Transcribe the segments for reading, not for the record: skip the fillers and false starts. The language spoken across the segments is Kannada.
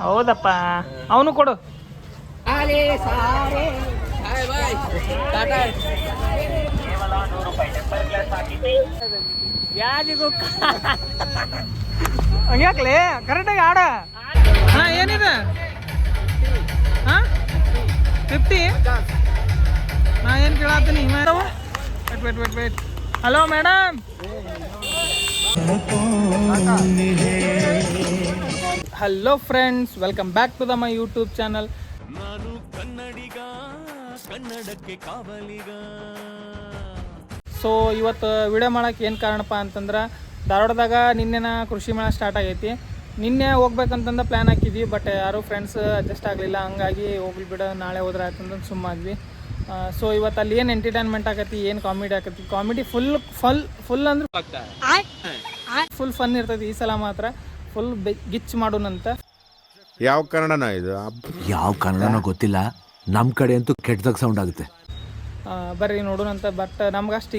ಹೌದಪ್ಪ, ಅವನು ಕೊಡು. ಹಂಗ್ಯಾಕ್ಲೆ ಕರೆಕ್ಟಾಗಿ ಆಡ. ಹಾ, ಏನಿದೆ? ಹಾ, 50. ನಾ ಏನು ಕೇಳತ್ತೀನಿ? Wait. Hello madam. Hello friends, welcome back to my YouTube channel. ನಾನು ಕನ್ನಡಿಗ, ಕನ್ನಡಕ್ಕೆ ಕಾವಲಿಗ. ಸೊ ಇವತ್ತು ವಿಡಿಯೋ ಮಾಡೋಕ್ಕೆ ಏನು ಕಾರಣಪ್ಪ ಅಂತಂದ್ರೆ, ಧಾರವಾಡದಾಗ ನಿನ್ನೆನ ಕೃಷಿ ಮೇಳ ಸ್ಟಾರ್ಟ್ ಆಗೈತಿ. ನಿನ್ನೆ ಹೋಗ್ಬೇಕಂತಂದು ಪ್ಲ್ಯಾನ್ ಹಾಕಿದ್ವಿ, ಬಟ್ ಯಾರೂ ಫ್ರೆಂಡ್ಸ್ ಅಡ್ಜಸ್ಟ್ ಆಗಲಿಲ್ಲ. ಹಂಗಾಗಿ ಹೋಗ್ಲಿ ಬಿಡ, ನಾಳೆ ಹೋದ್ರೆ ಆಯ್ತಂದ್ರೆ ಸುಮ್ಮಾದ್ವಿ. ಸೊ ಇವತ್ತು ಅಲ್ಲಿ ಏನು ಎಂಟರ್ಟೈನ್ಮೆಂಟ್ ಆಗೈತಿ, ಏನು ಕಾಮಿಡಿ ಆಗೈತಿ. ಕಾಮಿಡಿ ಫುಲ್ ಅಂದ್ರೆ ಫುಲ್ ಫನ್ ಇರ್ತೈತಿ. ಈ ಸಲ ಮಾತ್ರ ಫುಲ್ ಗಿಚ್ ಮಾಡೋಣಂತ. ಯಾವ ಕನ್ನಡನ ಇದು? ಯಾವ ಕನ್ನಡನೋ ಗೊತ್ತಿಲ್ಲ, ನಮ್ಮ ಕಡೆ ಅಂತೂ ಕೆಟ್ಟದಾಗ ಸೌಂಡ್ ಆಗುತ್ತೆ. ಬರ್ರಿ ನೋಡೋಣಂತ. ಬಟ್ ನಮ್ಗೆ ಅಷ್ಟು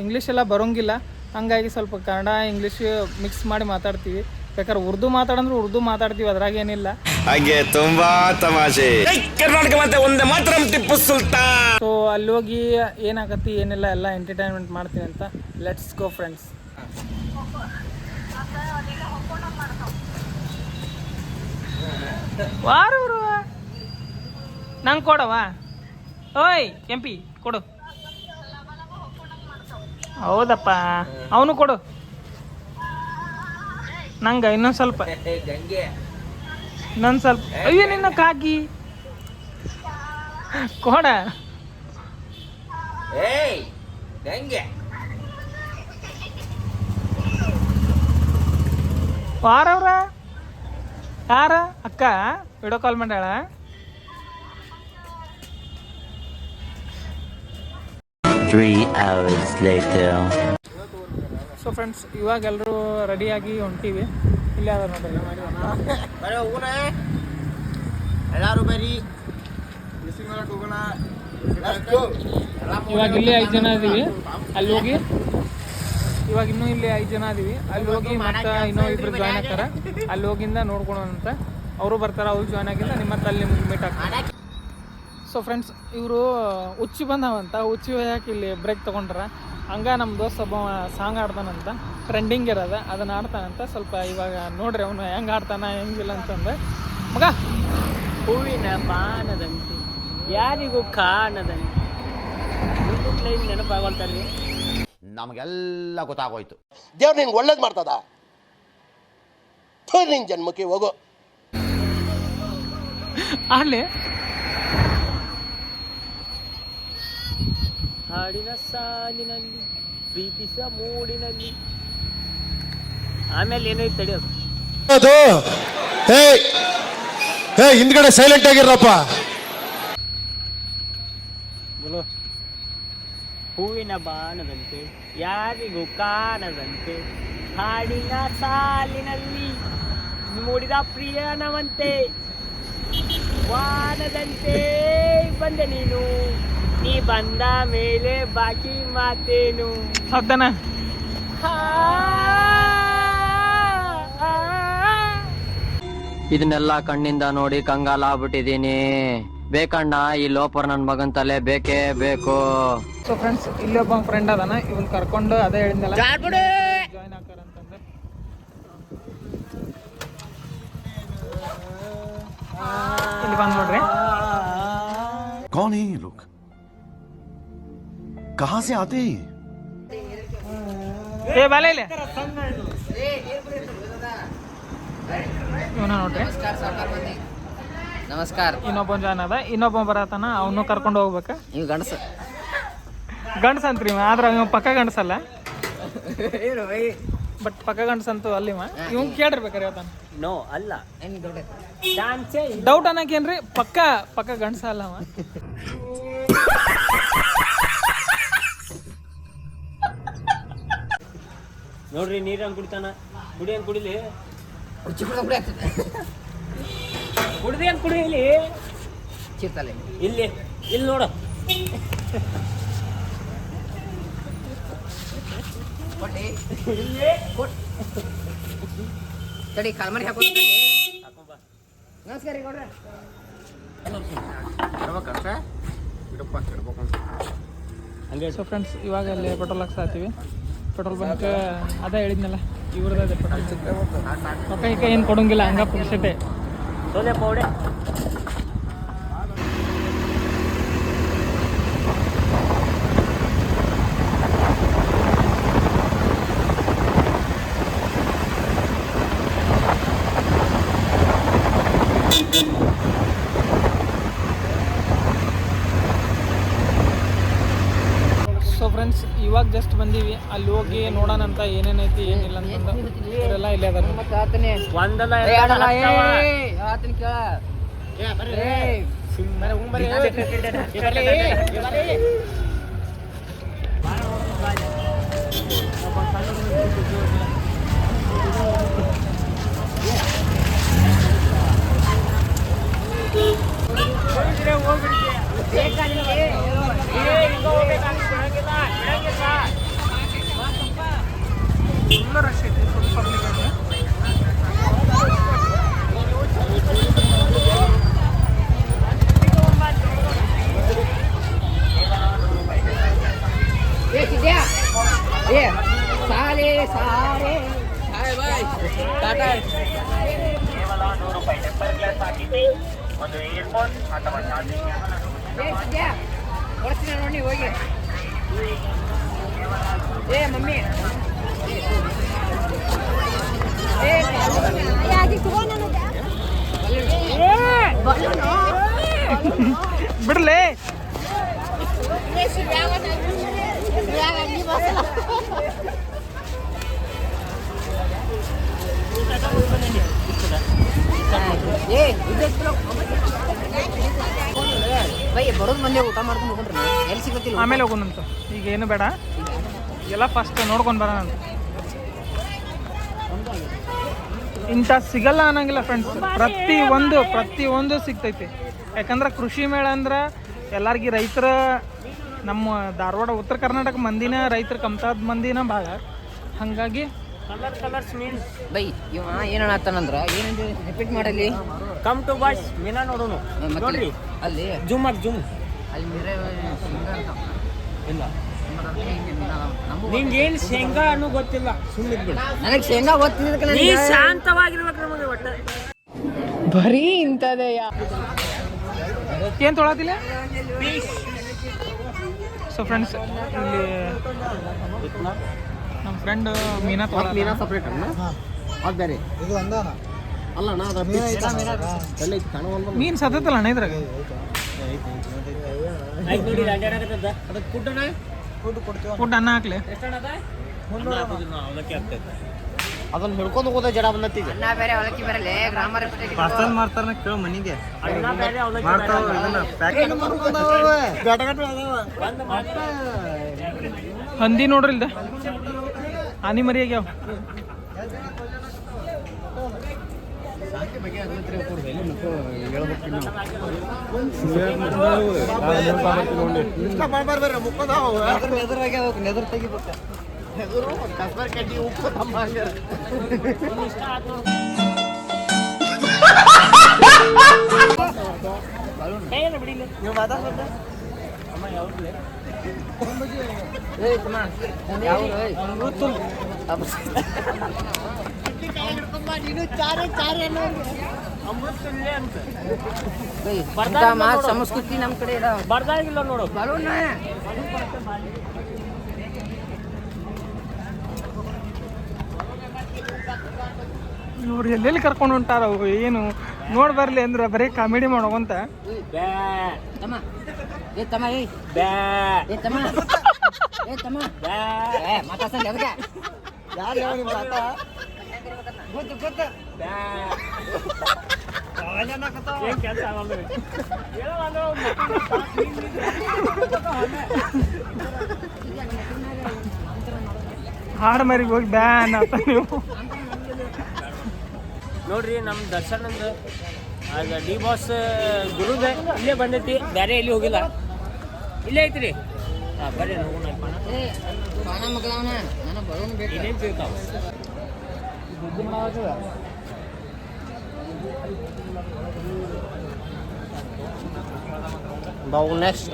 ಇಂಗ್ಲೀಷ್ ಎಲ್ಲ ಬರೋಂಗಿಲ್ಲ. ಹಂಗಾಗಿ ಸ್ವಲ್ಪ ಕನ್ನಡ ಇಂಗ್ಲೀಷ್ ಮಿಕ್ಸ್ ಮಾಡಿ ಮಾತಾಡ್ತೀವಿ. ಬೇಕಾದ್ರೆ ಉರ್ದು ಮಾತಾಡಂದ್ರೆ ಉರ್ದು ಮಾತಾಡ್ತೀವಿ, ಅದ್ರಾಗ ಏನಿಲ್ಲ. ಹಾಗೆ ತುಂಬಾ ತಮಾಷೆ. ಕರ್ನಾಟಕ ಮತ್ತೆ ಒಂದೇ ಮಾತ್ರ ಟಿಪ್ಪು ಸುಲ್ತಾನ್. ಸೊ ಅಲ್ಲಿ ಹೋಗಿ ಏನಾಗತ್ತಿ ಏನಿಲ್ಲ ಎಲ್ಲ ಎಂಟರ್ಟೈನ್ಮೆಂಟ್ ಮಾಡ್ತೀನಿ ಅಂತ. Let's go friends. ವಾರವರು ನಂಗೆ ಕೊಡವಾ? ಓಯ್ ಕೆಂಪಿ ಕೊಡು. ಹೌದಪ್ಪ, ಅವನು ಕೊಡು ನಂಗೆ. ಇನ್ನೊಂದು ಸ್ವಲ್ಪ. ಅಯ್ಯೋ ನಿನ್ನ ಕಾಕಿ ಕೊಡ. ವಾರವ್ರ ಯಾರ ಅಕ್ಕ ವಿಡಿಯೋ ಕಾಲ್ ಮಾಡ್ಯಾಳ. ಸೊ ಫ್ರೆಂಡ್ಸ್, ಇವಾಗ ಎಲ್ಲರೂ ರೆಡಿಯಾಗಿ ಹೊಂಟೀವಿ. ಇಲ್ಲೇ ಅದ ನೋಡ್ರಿ, ಎಲ್ಲರೂ ಬರೀ. ಇವಾಗ ಇಲ್ಲಿ 5 ಜನ ಇದೀವಿ. ಅಲ್ಲಿ ಹೋಗಿ ಇವಾಗ ಇನ್ನೂ ಇಲ್ಲಿ 5 ಜನ ಇದೀವಿ. ಅಲ್ಲಿ ಹೋಗಿ ಮತ್ತೆ ಇನ್ನೂ ಇಬ್ರು ಜಾಯ್ನ್ ಆಗ್ತಾರ. ಅಲ್ಲಿ ಹೋಗಿಂದ ನೋಡ್ಕೊಳೋಣಂತ. ಅವರು ಬರ್ತಾರೆ, ಅವ್ರು ಜಾಯ್ನ್ ಆಗಿಂದ ನಿಮ್ಮತ್ತೆ ಅಲ್ಲಿ ನಿಮ್ಗೆ ಮೀಟ್ ಆಗ್ತಾರೆ. ಸೊ ಫ್ರೆಂಡ್ಸ್, ಇವರು ಹುಚ್ಚಿ ಬಂದವಂತ. ಹುಚ್ಚಿ ಯಾಕೆ ಇಲ್ಲಿ ಬ್ರೇಕ್ ತೊಗೊಂಡ್ರ. ಹಂಗ ನಮ್ಮ ದೋಸ್ತ ಒಬ್ಬ ಸಾಂಗ್ ಆಡ್ತಾನಂತ, ಟ್ರೆಂಡಿಂಗ್ ಇರೋದ, ಅದನ್ನು ಆಡ್ತಾನಂತ. ಸ್ವಲ್ಪ ಇವಾಗ ನೋಡ್ರಿ ಅವನು ಹೆಂಗೆ ಆಡ್ತಾನ ಹೆಂಗಿಲ್ಲ ಅಂತಂದ್ರೆ. ಮಗ ಹೂವಿನ ಬಾಣದಂತೆ ಯಾರಿಗೂ ಕಾಣದಂತೆ ನೆನಪಾಗಲ್ತಾನೆ. ನಮಗೆಲ್ಲ ಗೊತ್ತಾಗೋಯ್ತು. ದೇವ್ರು ನಿನ್ಗೆ ಒಳ್ಳೇದು ಮಾಡ್ತದ. ನಿನ್ ಜನ್ಮಕ್ಕೆ ಹೋಗೋ ಆಡ್ಲಿ. ಹಾಡಿನ ಸಾಲಿನಲ್ಲಿ ಪ್ರೀತಿಸ ಮೂಡಿನಲ್ಲಿ. ಆಮೇಲೆ ಏನೈತೆ ತಡಿಯೋದು. ಹಿಂದ್ಗಡೆ ಸೈಲೆಂಟ್ ಆಗಿರಪ್ಪ. ಹೂವಿನ ಬಾಣದಂತೆ ಯಾರಿಗೂ ಕಾಣದಂತೆ, ಹಾಡಿನ ಸಾಲಿನಲ್ಲಿ ಮೂಡಿದ ಪ್ರಿಯನವಂತೆ, ವಾನದಂತೆ ಬಂದೆ ನೀನು, ನೀ ಬಂದ ಮೇಲೆ ಬಾಕಿ ಮಾತೇನು. ಹೌದನ? ಇದನ್ನೆಲ್ಲ ಕಣ್ಣಿಂದ ನೋಡಿ ಕಂಗಾಲ ಆಗ್ಬಿಟ್ಟಿದೀನಿ. ಬೇಕಣ್ಣ, ಈ ಲೋಪರ್ ನನ್ನ ಮಗನ್ ತಲೆ ಬೇಕೇ ಬೇಕು. ಸೊ ಫ್ರೆಂಡ್ಸ್, ಇಲ್ಲೊಬ್ಬ ಫ್ರೆಂಡ್ ಅದಾನ, ಇವನ್ ಕರ್ಕೊಂಡು ಅದೇ ಹೇಳಿದ್ನಲ್ಲ ಜಾಯ್ನ್ ಆಗ್ತಾರಂತಂದ್ರೆ. ಇಲ್ಲಿ ಬಂದ್ ನೋಡ್ರಿ. कौन है ये लोग? कहां से आते हैं? ಏ ಬಾಲೆ ಇಲ್ಲ ಇವನ ನೋಡ್ರಿ. ನಮಸ್ಕಾರ. ಇನ್ನೊಬ್ಬ ಜಾಯ್ನ್ ಅದ, ಇನ್ನೊಬ್ಬ ಬರತಾನ, ಅವನು ಕರ್ಕೊಂಡು ಹೋಗ್ಬೇಕ. ನೀವು ಗಂಡಸ ಅಂತ್ರಿ, ಆದ್ರೆ ಇವ ಪಕ್ಕ ಗಂಡಸಲ್ಲ. ಬಟ್ ಪಕ್ಕ ಗಂಡಸಂತೂ ಅಲ್ಲಿ ಇವ್ ಕೇಳಿರ್ಬೇಕಾರೆ ಹೇಳ್ತಾನ. ನೋ ಅಲ್ಲ, ಡೌಟ್ ಅನ್ನಕೇನ್ರಿ, ಪಕ್ಕ ಗಂಡಸ ಅಲ್ಲ ಅವ. ನೋಡ್ರಿ, ನೀರಂಗ್ ಕುಡಿತಾನ. ಕುಡಿಯಂಗ್ ಕುಡಿಲಿ, ಕುಡ್ದಿ ಅಂತ ಕುಡಿ. ಇಲ್ಲಿ ಇಲ್ಲಿ ನೋಡು. ತಡಿ ಕಾಲ್ಮರಿ ಹಾಕೊಂಡು ನಮಸ್ಕಾರ ರೀ ಗೌಡ್ರ ಸೊ ಫ್ರೆಂಡ್ಸ್ ಇವಾಗ ಅಲ್ಲಿ ಪೆಟ್ರೋಲ್ ಹಾಕ್ಸಾತೀವಿ. ಪೆಟ್ರೋಲ್ ಬಂಕ್ ಅದೇ ಹೇಳಿದ್ನಲ್ಲ ಇವ್ರದ್ದು ಪೆಟ್ರೋಲ್ ರೊಕ್ಕ ಈಗ ಏನು ಕೊಡೋಂಗಿಲ್ಲ, ಹಂಗ ಪುರುಷತೆ. ಸೊ ಫ್ರೆಂಡ್ಸ್ ಇವಾಗ ಜಸ್ಟ್ ಬಂದೀವಿ, ಅಲ್ಲಿ ಹೋಗಿ ನೋಡೋಣ ಅಂತ ಏನೇನೈತಿ ಏನಿಲ್ಲ ಅಂತಂದು ಇವರೆಲ್ಲ ಇಲ್ಲೇ ಅದಾರ. ರಶ್ ಐತಿ, ಫುಲ್ ಪಬ್ಲಿಕ್ ಐತೆ. ನೋಡಿ ಹೋಗಿ ಮಮ್ಮಿ ಬಿಡ್ಲೇ ಬರೋದು ಮಂದಿ ಊಟ ಮಾಡ್ಕೊಂಡು ಹೋಗ್ರಿ, ಎಲ್ಲಿ ಸಿಗತ್ತಿಲ್ಲ. ಆಮೇಲೆ ಹೋಗೋಣಂತ, ಈಗ ಏನು ಬೇಡ, ಎಲ್ಲ ಫಸ್ಟ್ ನೋಡ್ಕೊಂಡು ಬರೋಣ ಅಂತ. ಇಂಥ ಸಿಗಲ್ಲ ಅನ್ನಂಗಿಲ್ಲ ಫ್ರೆಂಡ್ಸ್, ಪ್ರತಿಯೊಂದು ಸಿಗ್ತೈತಿ. ಯಾಕಂದ್ರೆ ಕೃಷಿ ಮೇಳ ಅಂದ್ರೆ ಎಲ್ಲರಿಗೂ ರೈತರ, ನಮ್ಮ ಧಾರವಾಡ ಉತ್ತರ ಕರ್ನಾಟಕ ಮಂದಿನ ರೈತರ ಕಮ್ತಾದ ಮಂದಿನ ಭಾಗ. ಹಾಗಾಗಿ ಬೈ ಇವ ಏನತ್ತಾನಂದ್ರ ಏನಂದ್ರೆ ರಿಪೀಟ್ ಮಾಡಲಿ. ಕಮ್ ಟು ಬಾಯ್ಸ್ ಮೀನಾ ನೋಡೋಣ. ಅಲ್ಲಿ ಜೂಮ್ ಅಲ್ಲಿ ಬೇರೆ ಇಲ್ಲ ನಿಂಗೆ ಏನು ಶೇಂಗಾ ಅನ್ನೋ ಗೊತ್ತಿಲ್ಲ, ಸುಮ್ಮನೆ ನನಗೆ ಶೇಂಗಾ ಗೊತ್ತಿದ್ದಕ್ಕೆ ನೀ ಶಾಂತವಾಗಿರ್ಬೇಕು. ನಮಗೆ ಒಟ್ಟ ಬರೀ ಇಂಥದೇ ಏನು ತೊಗೊಳತಿಲ್ಲ. ಸೊ ಫ್ರೆಂಡ್ಸ್ ಇಲ್ಲಿ ನಮ್ಮ ಫ್ರೆಂಡ್ ಮೀನಾ ಮೀನಾ ಸಪ್ರೇಟ್ ಅಣ್ಣ, ಅದು ಬೇರೆ ಇದು ಒಂದಾನ ಅಲ್ಲ ಅಣ್ಣ, ಅದು ಮೀನು ಸತ್ತಲ್ಲ ಅಣ್ಣ ಇದ್ರಾಗ. ಅದಕ್ಕೆ ಫುಡ್ ಫುಡ್ ಅನ್ನ ಹಾಕ್ಲಿ. ಅದನ್ನ ಹಿಡ್ಕೊಂಡು ಹೋಗೋದ ಜಡ ಬಂದತ್ತೀಗ. ಅನ್ನ ಬೇರೆ ಅವಲಕ್ಕಿ ಬರಲ್ಲ ಗ್ರಾಮರ್ ಮಾಡ್ತಾರ ಕೇಳ ಮನಿಗೆ ಹಂದಿ ನೋಡ್ರಿ ಇಲ್ದ ಆನಿ ಮರಿ ಆಗ್ಯಾವ. ನೆದರ್ ತೆಗಿಬೇಕು ಕಸ್ಬರ್ ಕಡ್ಡಿ ಉಪ್ಪು ತಮ್ಮ ಹಂಗಾರ ನೀವು ಮಾತಾಡ್ಬೇಕು. ಸಂಸ್ಕೃತಿ ನಮ್ ಕಡೆ ಬರ್ದಾಗಿಲ್ಲ ನೋಡು. ಬಲೂನ್ ಇವ್ರು ಎಲ್ಲೆಲ್ಲಿ ಕರ್ಕೊಂಡು ಹೊಂಟಾರ ಅವು, ಏನು ನೋಡಿ ಬರ್ಲಿ ಅಂದ್ರೆ ಬರೀ ಕಾಮಿಡಿ ಮಾಡೋವಂತ. ತಮ್ಮ ಏ ತಮ್ಮ ಏ ಏ ತಮ್ಮ ಏ ತಮ್ಮ ಮಾತಾಡ್ಸಲ್ಲ ಅದಕ್ಕೆ ಯಾರು ಹೇಳ ನಿಮ್ಮ ಆತ ಗೊತ್ತು ಗೊತ್ತು ಹಾಡು ಮರಿಗೆ ಹೋಗಿ ಬ್ಯಾನ್ ಅಂತ ನೀವು ನೋಡ್ರಿ. ನಮ್ಮ ದರ್ಶನ್ ಅಂದ್ರೆ ಆಗ ಡಿ ಬಾಸ್ ಗುರುದ ಇಲ್ಲೇ ಬಂದೈತಿ, ಬೇರೆ ಎಲ್ಲಿ ಹೋಗಿಲ್ಲ, ಇಲ್ಲೇ ಐತ್ರಿ. ಬಾವು ನೆಕ್ಸ್ಟ್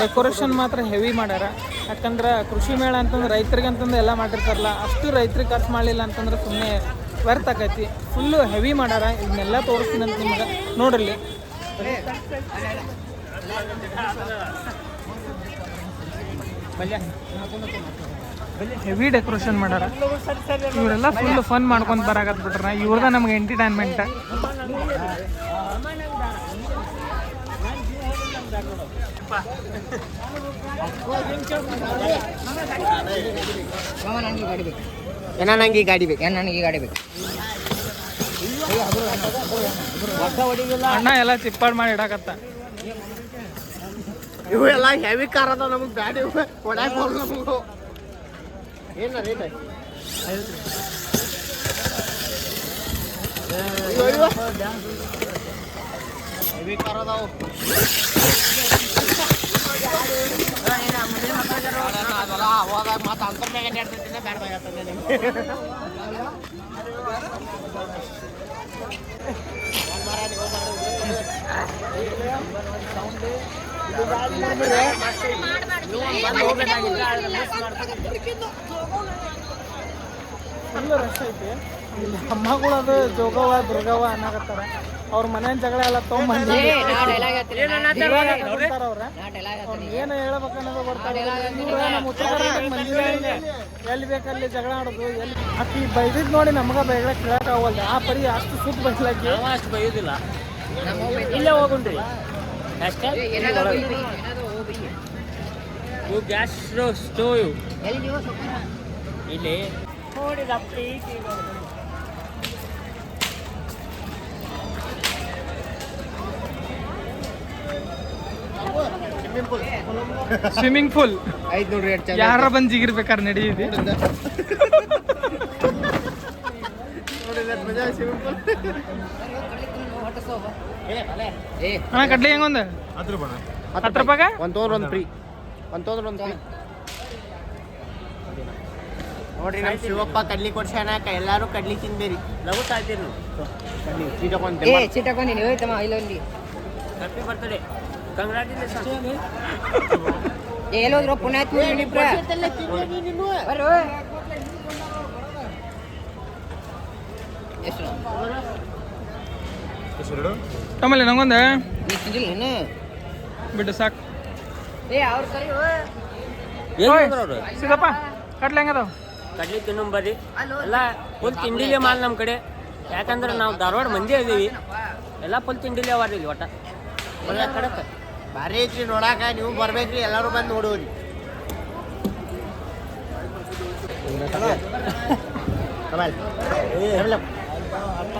ಡೆಕೋರೇಷನ್ ಮಾತ್ರ ಹೆವಿ ಮಾಡ್ಯಾರ. ಯಾಕಂದ್ರೆ ಕೃಷಿ ಮೇಳ ಅಂತಂದ್ರೆ ರೈತರಿಗೆ ಅಂತಂದು ಎಲ್ಲ ಮಾಡಿರ್ತಾರಲ್ಲ, ಅಷ್ಟು ರೈತರಿಗೆ ಖರ್ಚು ಮಾಡಲಿಲ್ಲ ಅಂತಂದ್ರೆ ಸುಮ್ಮನೆ ವ್ಯರ್ಥ ಆಕೈತಿ. ಫುಲ್ಲು ಹೆವಿ ಮಾಡ್ಯಾರ. ಇದನ್ನೆಲ್ಲ ತೋರಿಸ್ತೀನಿ ಅಂತ ನಿಮ್ಗೆ ನೋಡ್ರಿ. ಹೆವಿ ಡೆಕೋರೇಷನ್ ಮಾಡ್ಯಾರ. ಇವರೆಲ್ಲ ಫುಲ್ ಫನ್ ಮಾಡ್ಕೊಂತ ಬರಾಕತ್ ಬಿಟ್ರ. ಇವ್ರದ ನಮ್ಗೆ ಎಂಟರ್ಟೈನ್ಮೆಂಟ್. ನನಗೆ ಈ ಗಾಡಿ ಬೇಕು. ಅಣ್ಣ ಎಲ್ಲ ಚಿಪ್ಪಾಡ್ ಮಾಡಿ ಇಡಾಕತ್ತ. ಇವು ಎಲ್ಲ ಹೆವಿ ಕಾರ್ ಅದಾವ, ನಮಗೆ ಬ್ಯಾಡ ಇವು ಹೊಡ್ಯಾಕ ಬರಲ್ಲ ನಮಗೂ. ಏನ ರೇಟ್? ಹೆವಿ ಕಾರ್ ಅದಾವ. ಅವಾಗ ಮತ್ತೆ ಅಂತರ್ನಾಗ ನೆಡ್ತಿದ್ದೆ ಬ್ಯಾಡ ಬಾಯ್ತಂದೆ ನಿಮ್ಗೆ. ಫುಲ್ ರಶ್ ಐತಿ. ಇಲ್ಲಿ ಅಮ್ಮಗಳು ಅದು ಜೋಗವ ದುರ್ಗವ್ವ ಅನ್ನಕತ್ತಾರ. ಅವ್ರ ಮನೆಯ ಜಗಳ ಎಲ್ಲ ತೊಗೊಂಬಂದು ಅವ್ರ ಏನು ಹೇಳ್ಬೇಕನ್ನೋದು ಗೊತ್ತಾಗಲ್ಲ. ನಮ್ಮ ಉತ್ತರ ಕರ್ನಾಟಕ ಮಂದಿನೇ ಹಿಂಗೆ. ಎಲ್ಲಿ ಬೇಕಲ್ಲಿ ಜಗಳ ಆಡೋದು. ಎಲ್ಲಿ ಆಕಿ ಬೈದಿದ್ ನೋಡಿ ನಮ್ಗೆ ಬೈಗಳಕ್ಕೆ ಕೇಳಕ್ ಆಗವಲ್ದು. ಆ ಪರಿ ಅಷ್ಟು ಸುತ್ತ ಬೈಸ್ಲಾಕಿ ಅಷ್ಟು ಬೈಯೋದಿಲ್ಲ. ಇಲ್ಲೇ ಹೋಗುಣ್ರಿ ಅಷ್ಟೇ. ಇವು ಗ್ಯಾಸ್ ಸ್ಟೋವ್ ಇಲ್ಲಿ ನೋಡಿದ ಪ್ರೀತಿ. ಸ್ವಿಮ್ಮಿಂಗ್ ಪೂಲ್ ಐದು ನೋಡ್ರಿ ಎಷ್ಟು ಚಂದ. ಯಾರ ಬಂದು ಜಿಗಿರ್ಬೇಕಾದ್ರೆ ನಡೀತಿ. ಅಣ್ಣ ಕಡ್ಲಿ ಹೆಂಗೊಂದು 10 ರೂಪಾಯಿಗೆ ಒಂದು ತೊಗೊಂಡ್ರೆ ಒಂದು ಫ್ರೀ. ಒಂದು ತೊಗೊಂಡ್ರೆ ಒಂದು ಫ್ರೀ. ನೋಡ್ರಿ ನಮ್ಮ ಶಿವಪ್ಪ ಕಡ್ಲಿ ಕೊಡ್ಸ್ಯಾನ. ಎಲ್ಲಾರು ಕಡ್ಲಿ ತಿಂದೇರಿ. ಲಘು ತಾಳ್ತೀರಿ ಕಡ್ಲಿ ಚೀಟ ಹ್ಯಾಪಿ ಬರ್ತಡೇ. ಕಂಗ್ರಾಚುಲೇಷನ್. ಎಲ್ಲೋದ್ರು ಪುಣ್ಯಾತ್ಮ ಆಮೇಲೆ ನಂಗೊಂದು ತಿಂದಿಲ್ಲ ಬಿಟ್ಟು ಸಾಕು. ಅವ್ರ ಕೈ ಸಿಗಪ್ಪ ಕಡ್ಲಿ ಹೆಂಗದಾವ? ಕಡ್ಲಿ ತಿನ್ನಂಬರಿ ಎಲ್ಲ ಫುಲ್ ತಿಂಡಿಲೆ ಮಾಲ್ ನಮ್ಮ ಕಡೆ. ಯಾಕಂದ್ರೆ ನಾವು ಧಾರವಾಡ ಮಂದಿ ಇದೀವಿ. ಎಲ್ಲ ಫುಲ್ ತಿಂಡಿಲೆ ಅವಾರ ಇಲ್ಲಿ ಒಟ್ಟ ಒಳ್ಳೆ ಕಡಕ ಭಾರಿ ಐತ್ರಿ ನೋಡಾಕ. ನೀವು ಬರ್ಬೇಕ್ರಿ, ಎಲ್ಲಾರು ಬಂದು ನೋಡೋರಿ.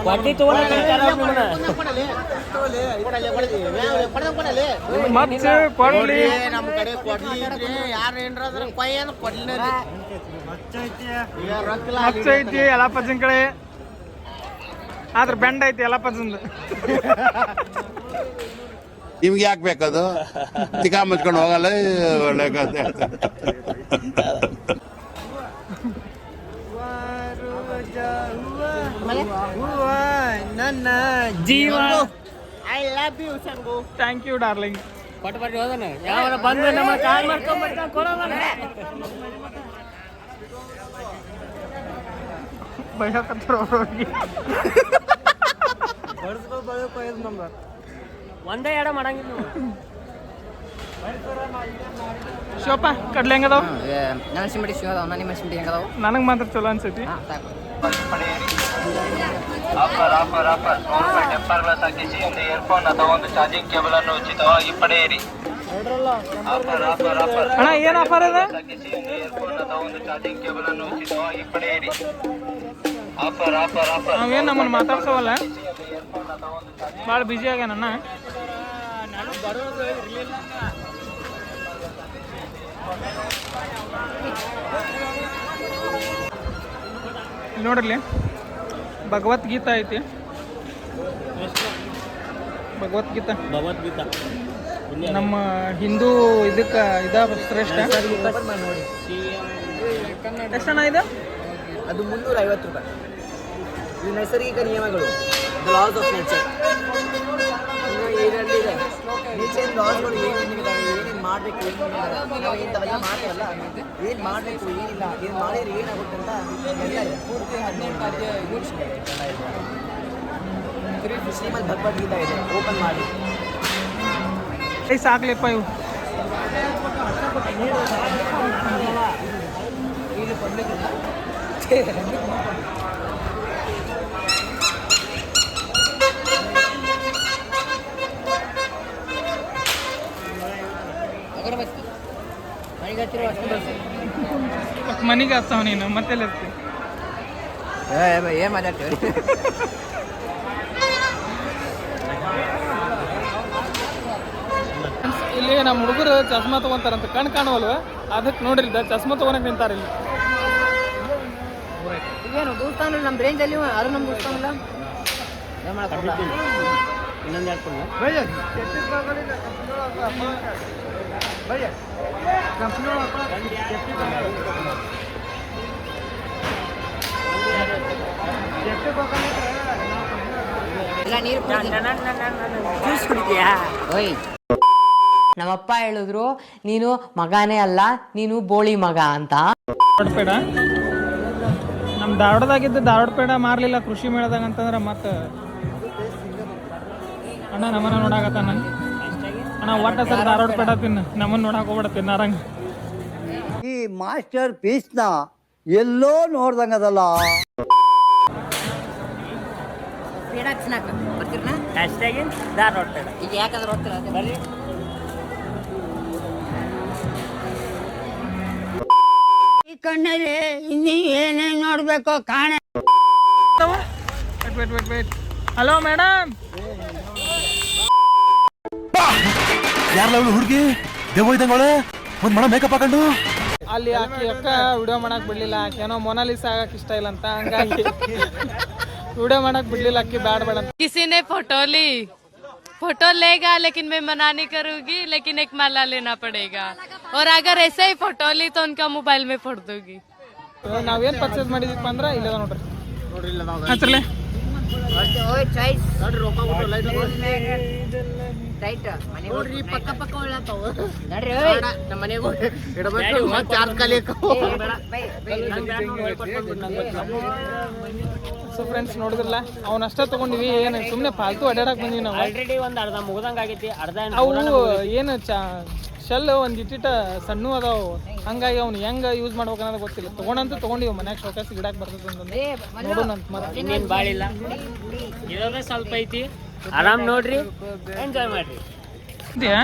ವಡ್ಡಿ ತಗೊಳಕ್ಕೆ ಮತ್ತೆ ಕೊಡ್ಲಿ ನಮ್ಮ ಕಡೆ ಕೊಡ್ಲಿ ಇದ್ರಿ ಯಾರು ಏನ್ರ ಅದ್ರ ಕೊಯ್ ಅಂದ್ರೆ ಕೊಡ್ಲಿನ ರೀ. ಮಚ್ಚ ಐತಿ ಎಲ್ಲ ಪಜ್ಜನ್ ಕಡೆ. ಆದ್ರೆ ಬೆಂಡ್ ಐತಿ ಎಲ್ಲ ಪಜ್ಜಂದು. ನಿಮ್ಗೆ ಯಾಕೆ ಬೇಕದು? ತಿಕಾ ಮುಚ್ಕೊಂಡು ಹೋಗಲ್ಲ ಒಳ್ಳೆ ಕಥೆ ಹೇಳ್ತಾರೆ. ನನ್ನ ಜೀವ. I love you Sangu. Thank you darling. ಕೊಟ್ಟು ಬರ್ರಿ ಹೋದನ. ಯಾವ ಬಂದು ನಮ್ಮ ಕಾಲ್ ಮಾಡ್ಕೊಂಡ್ಬಿಡ್ತಾನೆ ಕೊಡೋಣ. ಬೈಯಕತ್ತಾರ ಅವ್ರಿಗೆ. ಒಂದೇ ಎಡ ಮಾಡಂಗಿಲ್ಲ. ಶಿವಪ್ಪ ಕಡ್ಲಿ ಹೆಂಗದಾವ? ನನ್ನ ಸಿಂಬಡಿ ಶಿವ ಅದಾವ. ನನ್ನ ಸಿಂಬಡಿ ಹೆಂಗದಾವ? ನನಗೆ ಮಾತ್ರ ಚಲೋ ಅನ್ಸೈತಿ. ಸಾಕು. ಅಣ್ಣ ಏನು ಆಫರ್ ಇದೆ? ನಾವೇನು ನಮ್ಮನ್ನು ಮಾತಾಡ್ಸವಲ್ಲ. ಭಾಳ ಬ್ಯುಸಿ ಆಗ್ಯಾನಣ್ಣ. ನೋಡ್ರಿ ಭಗವದ್ಗೀತಾ ಐತಿ. ಭಗವದ್ಗೀತಾ ಭಗವದ್ಗೀತಾ ನಮ್ಮ ಹಿಂದೂ ಇದಕ್ಕೆ ಶ್ರೇಷ್ಠ. ಎಷ್ಟಣ್ಣ ಇದು? ಅದು 350 ರೂಪಾಯಿ. ಈ ನೈಸರ್ಗಿಕ ನಿಯಮಗಳು, ದ ಲಾಸ್ ಆಫ್ ನೇಚರ್. ಇದರಲ್ಲಿ ಇದೆ ನೇಚರ್ ಲಾಸ್ಗಳು ಏನೇನಿದ್ದಾವೆ, ಏನೇನು ಮಾಡಬೇಕು, ನಾವು ಇಂಥವೆಲ್ಲ ಮಾಡ್ತೀವಲ್ಲ, ಏನು ಮಾಡಬೇಕು, ಏನಿಲ್ಲ, ಏನು ಮಾಡಿದ್ರೆ ಏನಾಗುತ್ತೆ ಅಂತ ಎಲ್ಲ ಇದೆ. ಪೂರ್ತಿ 18 ಅಧ್ಯಾಯ ಶ್ರೀಮದ್ ಭಗವದ್ಗೀತಾ ಇದೆ, ಓಪನ್ ಮಾಡಿ. ಸಾಕ್ಲಿಪ್ಪ ಇವು. ಅಗರಬತ್ತಿ ಮನೆಗೆ ಹತ್ತಿರ ಅಷ್ಟು ಬಳಸಿ. ಮನೆಗೆ ಹತ್ತವ ನೀನು ಮತ್ತೆಲ್ಲ ಇರ್ತಿ. ಏನು ಮಾತಾಡ್ತೀವಿ? ಇಲ್ಲಿ ನಮ್ಮ ಹುಡುಗರು ಚಸ್ಮಾ ತೊಗೊಂತಾರಂತ, ಕಣ್ ಕಾಣುವಲ್ವ, ಅದಕ್ಕೆ ನೋಡ್ರಿ ಚಸ್ಮಾ ತೊಗೊಳಕ್ ನಿಂತಾರ ಇಲ್ಲಿ. ಇವೇನು ದೋಸ್ತಾನ ನಮ್ಮ ರೇಂಜಲ್ಲಿ ಅದು ನಮ್ಮ ದೋಸ್ತಾನಲ್ಲ. ಏನು ಮಾಡಕ್ಕೆ ಇನ್ನೊಂದು ಹೇಳ್ಕೊಂಡು ಇಲ್ಲ ನೀರು ಜ್ಯೂಸ್ ಕುಡಿದ್ಯಾ? ಓಯ್ ನಮ್ಮಪ್ಪ ಹೇಳಿದ್ರು ನೀನು ಮಗನೇ ಅಲ್ಲ, ನೀನು ಬೋಳಿ ಮಗ ಅಂತ. ಧಾರವಾಡ ಪೇಡ ನಮ್ಮ ಧಾರವಾಡದಾಗಿದ್ದು ಧಾರವಾಡ ಪೇಡ ಮಾರ್ಲಿಲ್ಲ ಕೃಷಿ ಮೇಳದಾಗ ಅಂತಂದ್ರೆ ಮತ್ತೆ ಅಣ್ಣ ನಮ್ಮನ್ನ ನೋಡಾಕತ್ತಾನ. ಅಣ್ಣ ಒಟ್ಟ ಸರ್ ಧಾರವಾಡ ಪೇಡ ತಿನ್ನು, ನಮ್ಮನ್ನ ನೋಡಾಕ ಹೋಗ್ಬೇಡ ತಿನ್ನಾರಂಗ. ಈ ಮಾಸ್ಟರ್ ಪೀಸ್ನ ಎಲ್ಲೋ ನೋಡ್ದಂಗದಲ್ಲ. ಪೇಡ ತಿನ್ನಕ ಬರ್ತೀರಣ್ಣ? ಅಷ್ಟಾಗಿ ಧಾರವಾಡ ಪೇಡ. ಈಗ ಯಾಕಂದ್ರೆ ಹೋಗ್ತೀರ ಅದೇ ಬರ್ರಿ. ಈ ಕಣ್ಣಲ್ಲಿ ಇನ್ನೂ ಏನೇನು ನೋಡ್ಬೇಕೋ ಕಾಣೆ. Hello madam. ಯಾರಲ್ಲ ಅವಳು ಹುಡುಗಿ ದೇವ ಇದ್ದಂಗವಳೆ, ಒಂದ್ ಮಣ ಮೇಕಪ್ ಹಾಕೊಂಡು. ಅಲ್ಲಿ ಆಕಿ ಅಕ್ಕ ವಿಡಿಯೋ ಮಾಡಕ್ ಬಿಡ್ಲಿಲ್ಲ, ಆಕೇನೋ ಮೊನಾಲಿಸಾ ಆಗಕ್ ಇಷ್ಟ ಇಲ್ಲ ಅಂತ, ಹಂಗಾಗಿ ವಿಡಿಯೋ ಮಾಡಕ್ ಬಿಡ್ಲಿಲ್ಲ. ಅಕ್ಕಿ ಬ್ಯಾಡ ಬೇಡ ಅಂತ. किसी ने फोटो लेगा लेकिन मैं मना नहीं करूंगी, लेकिन एक माला लेना पड़ेगा, और अगर ऐसे ही फोटो ली तो उनका मोबाइल में फोड़ दूंगी. ನಾವೇನ್ ಪರ್ಚೇಸ್ ಮಾಡಿದೀಪ ಅಂದ್ರ ಇಲ್ಲದ ನೋಡ್ರಿ. ಹಚ್ರಲೆ ಓಯ್ ಚಾಯ್ಸ್ ರೊಕ್ಕ ಕೊಟ್ಟು ಲೈಟ್ ರೈಟ್ ಮನೆ ನೋಡ್ರಿ ಪಕ್ಕ ಪಕ್ಕ ಒಳ್ಳತಾವ ನಡ್ರಿ ನಮ್ಮ ಮನೆಗೆ ಇಡಬೇಕು ಮತ್ತೆ ಚಾರ್ಜ್ ಖಾಲಿ ಸೊ ಫ್ರೆಂಡ್ಸ್ ನೋಡಿದ್ರಲ್ಲ, ಅವನಷ್ಟ ತಗೊಂಡಿವಿ. ಏನು ಸುಮ್ಮನೆ ಫಾಲ್ತು ಅಡ್ಯಾಡಕ್ ಬಂದಿವಿ ನಾವು. ಆಲ್ರೆಡಿ ಒಂದು ಅರ್ಧ ಮುಗ್ದಂಗ ಆಗೈತಿ, ಅರ್ಧ ಅವು ಏನು ಶೆಲ್ ಒಂದು ಇಟ್ಟಿಟ ಸಣ್ಣ ಅದಾವು, ಹಂಗಾಗಿ ಅವ್ನು ಹೆಂಗ ಯೂಸ್ ಮಾಡ್ಬೇಕು ಅನ್ನೋದು ಗೊತ್ತಿಲ್ಲ. ತಗೊಂಡಂತೂ ತಗೊಂಡಿವಿ, ಮನ್ಯಾಗ ಶೋಕಾಸ್ ಗಿಡಕ್ಕೆ ಬರ್ತದೆ ಅಂತಂದು ನೋಡೋಣಂತ. ಮತ್ತೆ ಇನ್ನೇನು ಬಾಳಿಲ್ಲ, ಇರೋದೇ ಸ್ವಲ್ಪ ಐತಿ. ಆರಾಮ್ ನೋಡ್ರಿ, ಎಂಜಾಯ್ ಮಾಡ್ರಿ. ಇದೆಯಾ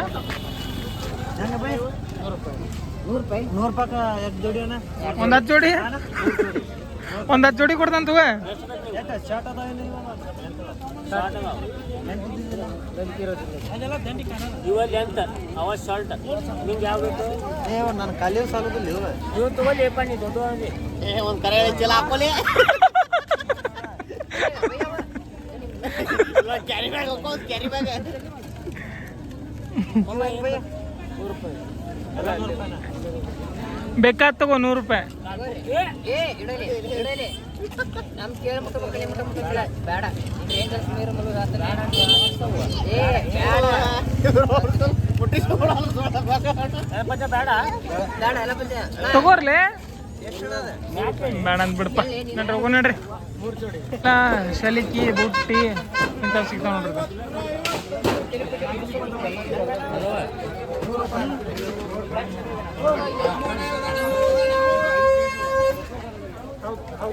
ಒಂದು 10 ಜೋಡಿ, ಒಂದು 10 ಜೋಡಿ ಕೊಡ್ತಂತವ. ಇವಲ್ಲಿ ಅಂತ ಅವ ಶಾರ್ಟ್ ನಿಂಗೆ ಯಾವ ಬೇಕು? ನಾನು ಕಲಿಯೋ ಸಾಲದಲ್ಲಿ ಇವ್ ತಗೊಳ್ಳಿಪ್ಪ, ನೀ ದೊಡ್ಡ ಒಂದು ಕರೆ ಚಲ ಹಾಕೋಲಿ ಕ್ಯಾರಿ ಬ್ಯಾಗ್ ಹಾಕೋ, ಕ್ಯಾರಿ ಬ್ಯಾಗ್ ಬೇಕಾದ ತಗೋ 100 ರೂಪಾಯಿ. ಏ ಇಡಲಿ ಇಡಲಿ ನಮ್ ಕೇಳಿ ಮುಟ್ಟ ಮಕ್ಕಳಿ ಮುಟ್ಟ ಮುಟ್ಟಿಲ್ಲ ಬೇಡ. ಏನ್ ಕೆಲಸ ನೀರು ಮಲು ಏ ಬೇಡ ಬೇಡ ಬೇಡ ಎಲ್ಲ ಬಂದೆ ತಗೋರ್ಲೆ ಬೇಡ ಅಂದ್ ಬಿಡಪ್ಪ. ನಡ್ರಿ ಹೋಗೋ ನಡ್ರಿ. ಶಲಿಕಿ ಬುಟ್ಟಿ ಇಂಥವು ಸಿಗ್ತಾವ ನೋಡ್ರಿ.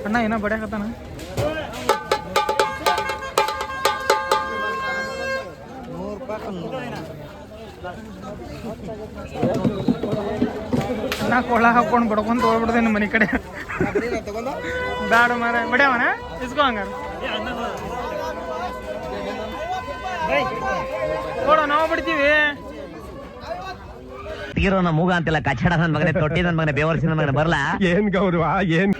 ಅಣ್ಣ ಏನೋ ಬಡಿಯಾಕತ್ತಾನ. ನಾ ಕೊಳ್ಳ ಹಾಕೊಂಡು ಬಡ್ಕೊಂತ ಹೋಗ್ಬಿಡ್ದೇನು ಮನೆ ಕಡೆ. ಬ್ಯಾಡ ಮಾರ ಬಡ್ಯಾವನ ಇಸ್ಕೋ ಹಂಗಾರ ನೋಡ, ನಾವು ಬಿಡ್ತೀವಿ. ತೀರೋ ನಮ್ಮ ಮೂಗ ಅಂತೆಲ್ಲ ಕಚ್ಚಡ ನನ್ನ ಮಗನೇ, ತೊಟ್ಟಿ ನನ್ನ ಮಗನೇ, ಬೇವರ್ಸಿ ನನ್ನ ಮಗನೇ ಬರಲ್ಲ. ಏನ್ ಗೌರವ ಏನ್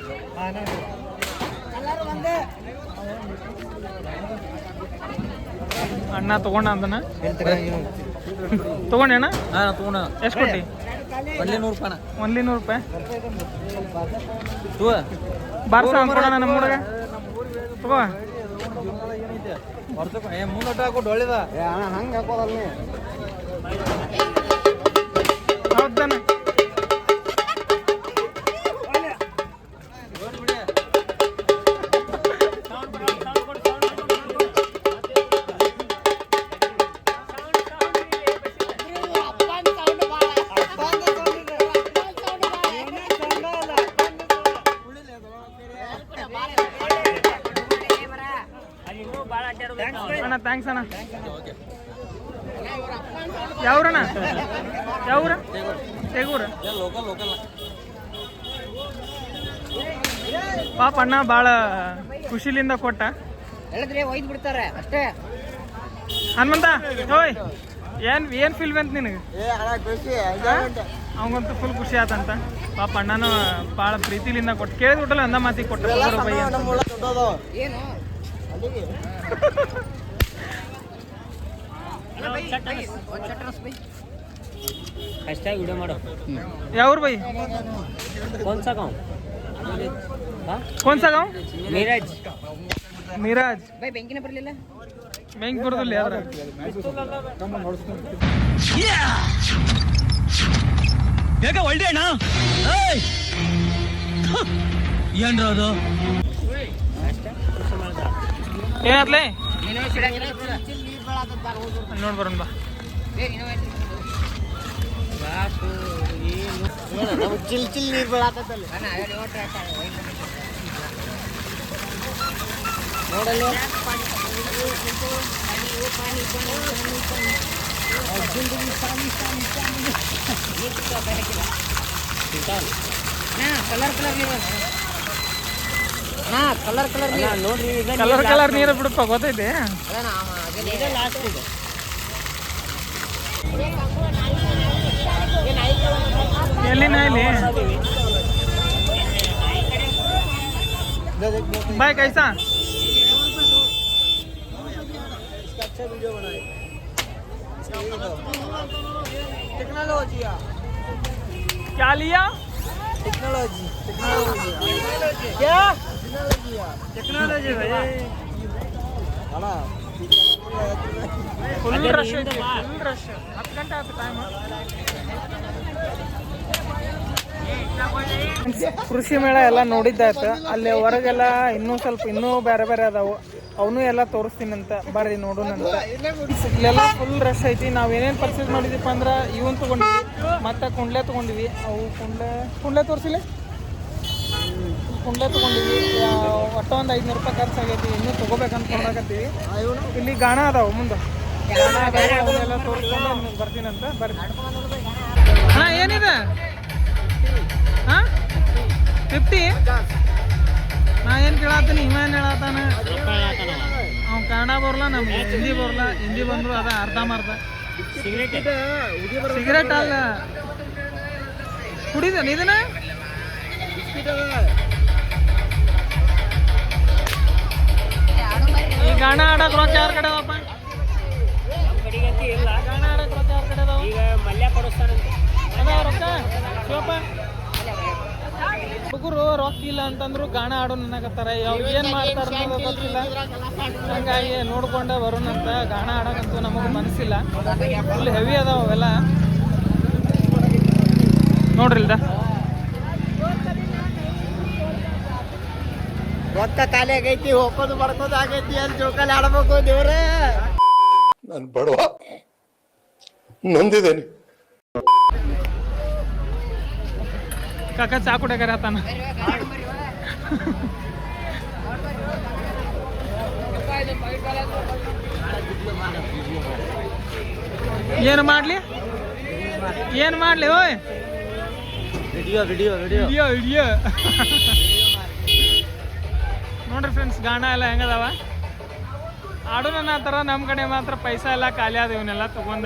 ಅಣ್ಣ ಅಣ್ಣ ತಗೊಂಡ ಅದನ್ನ ತಗೊಂಡೇಣ ತಗೊಂಡ ಎಷ್ಟು ಕೊಟ್ಟಿ? ಒಳ್ಳೆ 100 ರೂಪಾಯಿ ಒಂದ್ಲಿ 100 ರೂಪಾಯಿ ಬಾರ್ಸ ಅನ್ಕೊಡೋಣ ನಮ್ಮ ಹುಡುಗ ತಗೋ ಮುಂದಟ ಹಾಕೊಟ್ಟು ಒಳ್ಳೇದ ಹಂಗೆ ಹಾಕೋದಲ್ಲ ಹೌದಾನ ಅಣ್ಣ ಥ್ಯಾಂಕ್ಸ್ ಅಣ್ಣ. ಯಾವ್ರಣ್ಣ? ಯಾವ್ರ? ತೆಗೂರ. ಪಾಪ ಅಣ್ಣ ಭಾಳ ಖುಷಿಲಿಂದ ಕೊಟ್ಟ. ಹೇಳಿದ್ರೆ ಒಯ್ದು ಬಿಡ್ತಾರೆ ಅಷ್ಟೇ. ಹನುಮಂತ ಓಯ್ ಏನ್ ಫೀಲ್ ಬಂತ ನಿನಗೆ? ಅವಂಗಂತೂ ಫುಲ್ ಖುಷಿ ಆತಂತ. ಪಾಪ ಅಣ್ಣನೂ ಭಾಳ ಪ್ರೀತಿಲಿಂದ ಕೊಟ್ಟು ಕೇಳಿದ್ಬಿಟ್ಟಲ್ಲ ಅಂದ ಮಾತಿಗೆ ಕೊಟ್ಟ ಬೈ ಅಂತ. ಏನು hashtag ವಿಡಿಯೋ ಮಾಡು. ಯಾವ್ರು ಬೈ? कौन सा गाँव? कौन सा गाँव? मीराज. ಮಿರಾಜ್. ಬೈ ಬೆಂಕಿನ ಬರಲಿಲ್ಲ. ಬೆಂಗ್ಳೂರಲ್ಲಿ ಯಾವ್ರ? ಬೇಗ ಒಳ್ಳೆ ಅಣ್ಣ ಏನ್ರ ಅದು ಏನಾದ್ಲೇ ನೋಡ್ ಬರೋಣ ಬಾ. ಚಿಲ್ ಚಿಲ್ ನೀರು ಬೀಳಾತಲ್ಲಿ ನೋಡಲ್ಲ ನೋಡ್ರಿ ಕಲರ್ ನೀರು ಬಿಡಪ್ಪ ಗೊತ್ತೈತೆ. ಎಲ್ಲಿನ ಇಲ್ಲಿ ಬಾಯ್ ಕೈಸಾ क्या लिया? टेक्नोलॉजी क्या? टेक्नोलॉजी भाई फुल रश है, फुल रश 10 ಗಂಟೆ ಆಯ್ತು ಟೈಮ್. ಕೃಷಿ ಮೇಳ ಎಲ್ಲ ನೋಡಿದ್ದಾಯ್ತು. ಅಲ್ಲಿ ಹೊರಗೆಲ್ಲ ಇನ್ನೂ ಬೇರೆ ಬೇರೆ ಅದಾವು, ಅವನು ಎಲ್ಲ ತೋರಿಸ್ತೀನಂತ ಬರ್ರಿ ನೋಡೋಣಂತ. ಇಲ್ಲೆಲ್ಲ ಫುಲ್ ರಶ್ ಐತಿ. ನಾವು ಏನೇನು ಪರ್ಚೇಸ್ ಮಾಡಿದೀಪ್ಪ ಅಂದ್ರೆ ಇವನ್ ತೊಗೊಂಡಿವಿ, ಮತ್ತು ಕುಂಡ್ಲೆ ತೊಗೊಂಡಿವಿ. ಅವು ಕುಂಡ್ಲೆ ತೋರಿಸಿಲ್ಲ, ಕುಂಡ್ಲೆ ತೊಗೊಂಡಿವಿ. ಒಟ್ಟು ಒಂದು 500 ರೂಪಾಯಿ ಖರ್ಚಾಗೈತಿ. ಇನ್ನೂ ತೊಗೋಬೇಕಂತ ತೊಗೊಳಕತ್ತೀವಿ. ಇಲ್ಲಿ ಗಾಣ ಅದಾವು ಮುಂದೆ, ಗಾಣ ಅದಾವು, ಅವನ್ನೆಲ್ಲ ತೋರಿಸ್ಕೊಂಡು ಬರ್ತೀನಂತ. ಬರ್ರಿ ಹಾಂ. ಏನಿದೆ ಹಾಂ 50? ನಾ ಏನು ಕೇಳತ್ತೀನಿ, ಇವ ಏನು ಹೇಳತ್ತಾನ? ಅವ್ನು ಕನ್ನಡ ಬರಲ್ಲ, ನಮ್ಗೆ ಹಿಂದಿ ಬರಲ್ಲ. ಹಿಂದಿ ಬಂದ್ರು ಅದ ಅರ್ಧಂಬರ್ಧ. ಸಿಗರೇಟ್ ಅಲ್ಲ, ಕುಡಿದ ಇದನ್ನ. ಈ ಗಾಣ ಆಡಕ್ ರೊಕ್ಕ ಯಾರ ಕಡೆ ಅವಪ್ಪ? ಗಾಣ ಆಡಕ್ ರೊಕ್ಕ ಯಾರ ಕಡೆ ಅದಾವ? ಈಗ ಮಲ್ಯ ಕೊಡಿಸ್ತಾರಂತೆ ಅದಾವ ರೊಕ್ಕ ಶಿವಪ್ಪ. ಹುಡುಗರು ರೊಕ್ಕ ಇಲ್ಲ ಅಂತಂದ್ರು ಗಾಣ ಆಡೋ ನನಗತ್ತಾರ. ಏನು ಮಾಡ್ತಾರ ಗೊತ್ತಿಲ್ಲ. ಹಂಗಾಗಿ ನೋಡ್ಕೊಂಡೆ ಬರೋಣಂತ. ಗಾಣ ಆಡೋಕಂತೂ ನಮಗೆ ಮನಸ್ಸಿಲ್ಲ, ಫುಲ್ ಹೆವಿ ಅದಾವ ಅವೆಲ್ಲ. ನೋಡ್ರಿ ಇಲ್ದ ರೊಕ್ಕ ಖಾಲಿ ಆಗೈತಿ, ಹೋಗೋದು ಬರ್ಕೋದು ಆಗೈತಿ, ಅಲ್ಲಿ ಜೋಕಾಲಿ ಆಡ್ಬೇಕು ದೇವ್ರೇ. ನಾನು ಬಡವ ನೊಂದಿದ್ದೇನೆ. ಕಾಕ ಚಾ ಕುಡಿಯಾಕರ ಆತಾನ. ಏನು ಮಾಡ್ಲಿ ಓಯ್? ವಿಡಿಯೋ ನೋಡ್ರಿ ಫ್ರೆಂಡ್ಸ್, ಗಾಣ ಎಲ್ಲ ಹೆಂಗದಾವ ಆಡೋಣ ಆ ಥರ. ನಮ್ಮ ಕಡೆ ಮಾತ್ರ ಪೈಸಾ ಎಲ್ಲ ಖಾಲಿ ಆದ ಇವನ್ನೆಲ್ಲ ತಗೊಂಡ.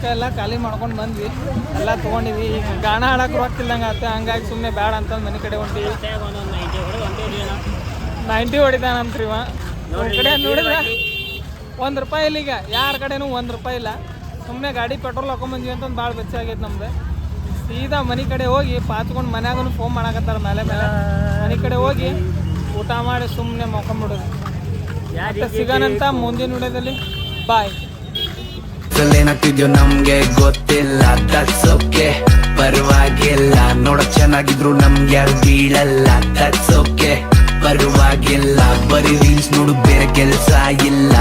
ರೊಕ್ಕ ಎಲ್ಲ ಖಾಲಿ ಮಾಡ್ಕೊಂಡು ಬಂದ್ವಿ, ಎಲ್ಲ ತೊಗೊಂಡಿವಿ. ಈಗ ಗಾಣ ಆಡಕ್ಕೆ ರೊಕ್ಕ ಇಲ್ದಂಗೆ ಆತ, ಹಂಗಾಗಿ ಸುಮ್ಮನೆ ಬೇಡ ಅಂತಂದು ಮನೆ ಕಡೆ ಹೊಂಟಿವಿ. 90 ಹೊಡಿತಾನಂತ್ರಿ ಇವ. ಒಂದ್ ಕಡೆ ನೋಡಿದ್ರೆ ₹1 ಇಲ್ಲ. ಈಗ ಯಾರ ಕಡೆನೂ ₹1 ಇಲ್ಲ. ಸುಮ್ಮನೆ ಗಾಡಿ ಪೆಟ್ರೋಲ್ ಹಾಕೊಂಬಂದ್ವಿ ಅಂತಂದು ಭಾಳ ಬೆಚ್ಚ ಆಗೈತೆ ನಮ್ದು. ಸೀದಾ ಮನೆ ಕಡೆ ಹೋಗಿ ಪಾತ್ಕೊಂಡು ಮನ್ಯಾಗೂ ಫೋನ್ ಮಾಡಕತ್ತಾರ ಮೇಲೆ ಮನೆ ಕಡೆ ಹೋಗಿ ಊಟ ಮಾಡಿ ಸುಮ್ಮನೆ ಮಲ್ಕೊಂಬಿಡೋದು. ಮತ್ತೆ ಸಿಗೋಣಂತ ಮುಂದಿನ ವಿಡಿಯೋದಲ್ಲಿ. ಬಾಯ್. ಏನಾಗ್ತಿದ್ಯೋ ನಮ್ಗೆ ಗೊತ್ತಿಲ್ಲ, ದಟ್ಸ್ ಓಕೆ, ಪರವಾಗಿಲ್ಲ. ನೋಡಕ್ ಚೆನ್ನಾಗಿದ್ರು ನಮ್ಗೆ ಯಾರು ಬೀಳಲ್ಲ, ದಟ್ಸ್ ಓಕೆ, ಪರವಾಗಿಲ್ಲ. ಬರೀ ರೀಲ್ಸ್ ನೋಡು, ಬೇರೆ ಕೆಲ್ಸ ಇಲ್ಲ.